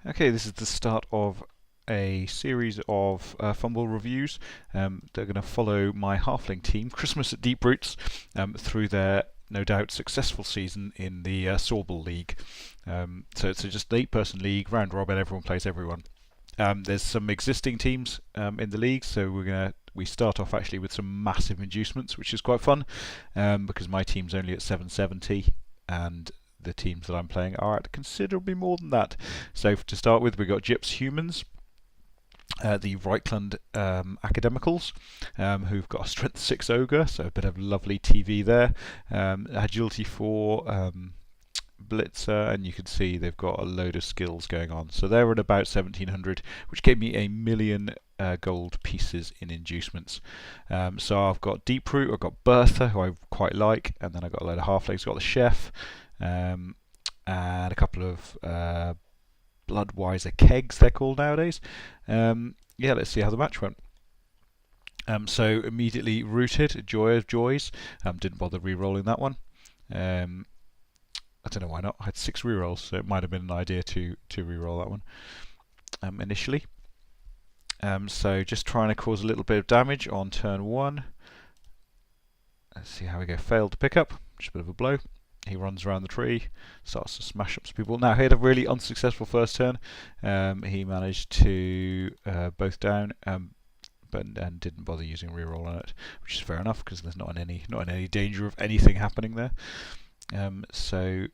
Okay, this is the start of a series of Fumbbl reviews. They're going to follow my Halfling team, Christmas at Deeproot, through their no doubt successful season in the SAWBBL League. So it's just an 8-person league, round robin, everyone plays everyone. There's some existing teams in the league, so we start off actually with some massive inducements, which is quite fun because my team's only at 770 and the teams that I'm playing are at considerably more than that. So to start with, we've got Gyps Humans, the Reichland Academicals, who've got a Strength 6 Ogre, so a bit of lovely TV there. Agility 4 Blitzer, and you can see they've got a load of skills going on. So they're at about 1700, which gave me a million gold pieces in inducements. So I've got Deeproot, I've got Bertha, who I quite like, and then I've got a load of Halflings, got the Chef, and a couple of Bloodwiser kegs, they're called nowadays. Yeah, let's see how the match went. So immediately rooted, Joy of Joys. Didn't bother re-rolling that one. I don't know why not. I had 6 rerolls, so it might have been an idea to re-roll that one initially. So just trying to cause a little bit of damage on turn 1. Let's see how we go. Failed to pick up, just a bit of a blow. He runs around the tree, starts to smash up some people. Now he had a really unsuccessful first turn. He managed to both down, but didn't bother using reroll on it, which is fair enough because there's not in any danger of anything happening there. So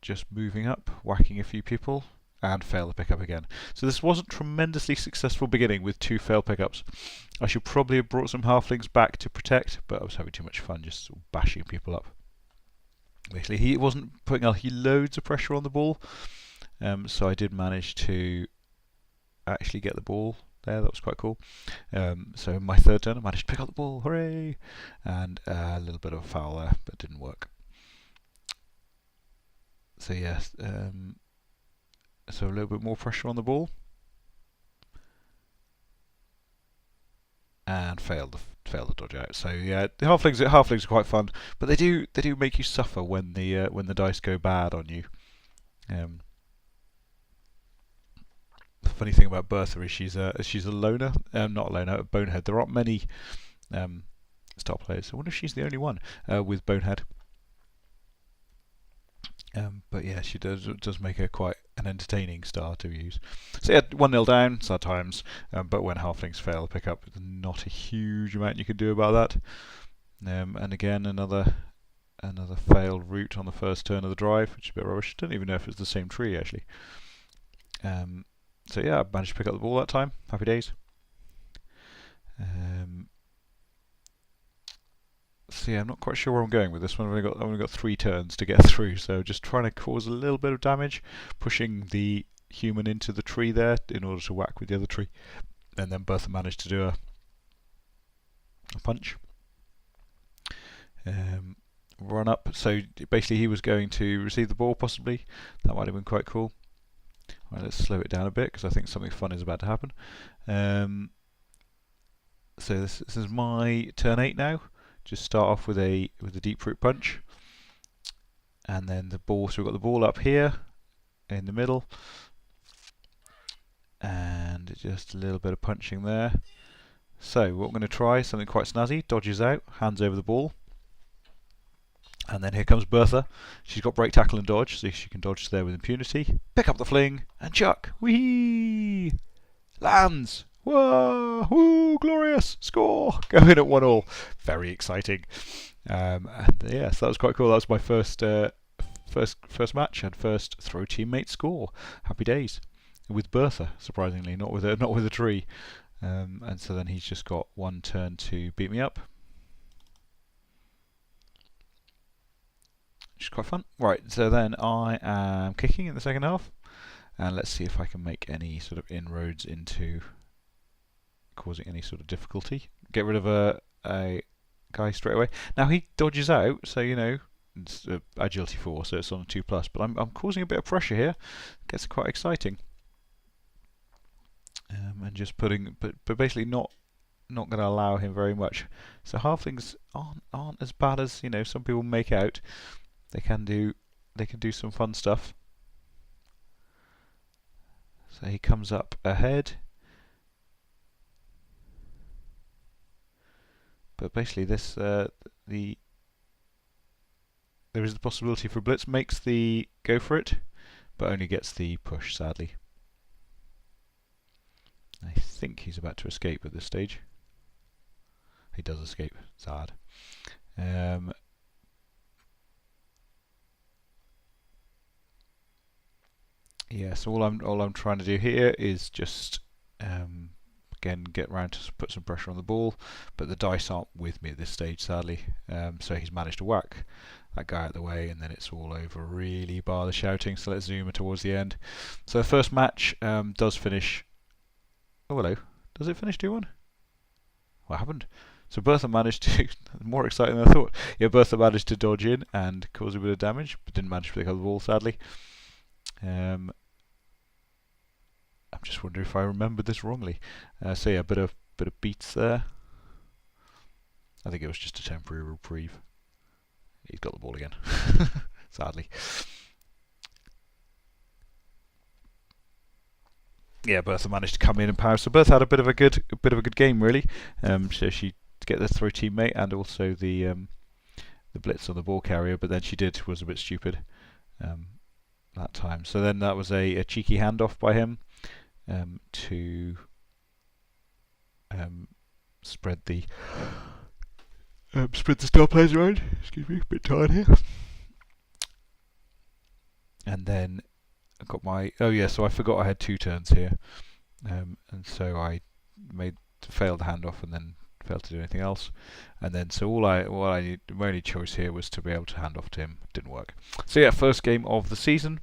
just moving up, whacking a few people, and fail to pick up again. So this wasn't tremendously successful beginning with 2 failed pickups. I should probably have brought some halflings back to protect, but I was having too much fun just sort of bashing people up. Basically, he wasn't putting loads of pressure on the ball, so I did manage to actually get the ball there. That was quite cool. So in my third turn, I managed to pick up the ball, hooray! And a little bit of a foul there, but it didn't work. So yes, so a little bit more pressure on the ball, and failed to dodge out. So yeah, the halflings are quite fun, but they do make you suffer when the dice go bad on you. The funny thing about Bertha is she's a loner, not a loner, a bonehead. There aren't many star players. I wonder if she's the only one with bonehead. But yeah, she does make her quite an entertaining star to use. So yeah, 1-0 down, sad times, but when halflings fail to pick up, there's not a huge amount you can do about that. And again, another failed route on the first turn of the drive, which is a bit rubbish. Don't even know if it's the same tree actually. So yeah, I managed to pick up the ball that time. Happy days. So yeah, I'm not quite sure where I'm going with this one. I've only got 3 turns to get through, so just trying to cause a little bit of damage, pushing the human into the tree there in order to whack with the other tree, and then Bertha managed to do a punch. Run up. So basically, he was going to receive the ball, possibly. That might have been quite cool. Right, let's slow it down a bit because I think something fun is about to happen. So this is my turn 8 now. Just start off with a Deeproot punch, and then the ball. So we've got the ball up here in the middle, and just a little bit of punching there. So what we're going to try something quite snazzy. Dodges out, hands over the ball, and then here comes Bertha. She's got break, tackle, and dodge, so she can dodge there with impunity. Pick up the fling and chuck. Whee! Lands. Whoa! Woo! Glorious! Score! Going at 1-1. Very exciting. And yeah, so that was quite cool. That was my first match and first throw teammate score. Happy days with Bertha, surprisingly, not with a tree. And so then he's just got 1 turn to beat me up, which is quite fun. Right, so then I am kicking in the second half, and let's see if I can make any sort of inroads into causing any sort of difficulty. Get rid of a guy straight away. Now he dodges out, so you know it's agility 4, so it's on a 2+. But I'm causing a bit of pressure here. It gets quite exciting, and just putting, but basically not going to allow him very much. So halflings aren't as bad as some people make out. They can do some fun stuff. So he comes up ahead. But basically this, there is the possibility for blitz, makes the go for it, but only gets the push, sadly. I think he's about to escape at this stage. He does escape, sad. Yeah, so all I'm trying to do here is just again get round to put some pressure on the ball, but the dice aren't with me at this stage, sadly. So he's managed to whack that guy out of the way, and then it's all over really, bar the shouting. So let's zoom towards the end. So the first match does finish. Oh hello, does it finish 2-1? What happened? So Bertha managed to, more exciting than I thought. Yeah, Bertha managed to dodge in and cause a bit of damage, but didn't manage to pick up the ball, sadly. I'm just wondering if I remembered this wrongly. So yeah, a bit of beats there. I think it was just a temporary reprieve. He's got the ball again, sadly. Yeah, Bertha managed to come in and power. So Bertha had a bit of a good game, really. So she get the throw teammate and also the blitz on the ball carrier, but then she was a bit stupid that time. So then that was a cheeky handoff by him to spread the star players around. Excuse me, a bit tired here. And then I got my so I forgot I had 2 turns here, and so I failed the handoff and then failed to do anything else. And then so my only choice here was to be able to hand off to him. Didn't work. So yeah, first game of the season.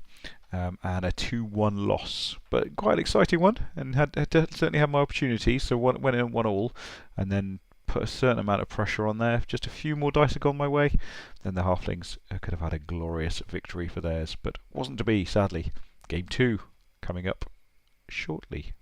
And a 2-1 loss, but quite an exciting one, and certainly had my opportunity. So went in 1-1, and then put a certain amount of pressure on there. If just a few more dice had gone my way, then the Halflings could have had a glorious victory for theirs, but wasn't to be, sadly. Game 2 coming up shortly.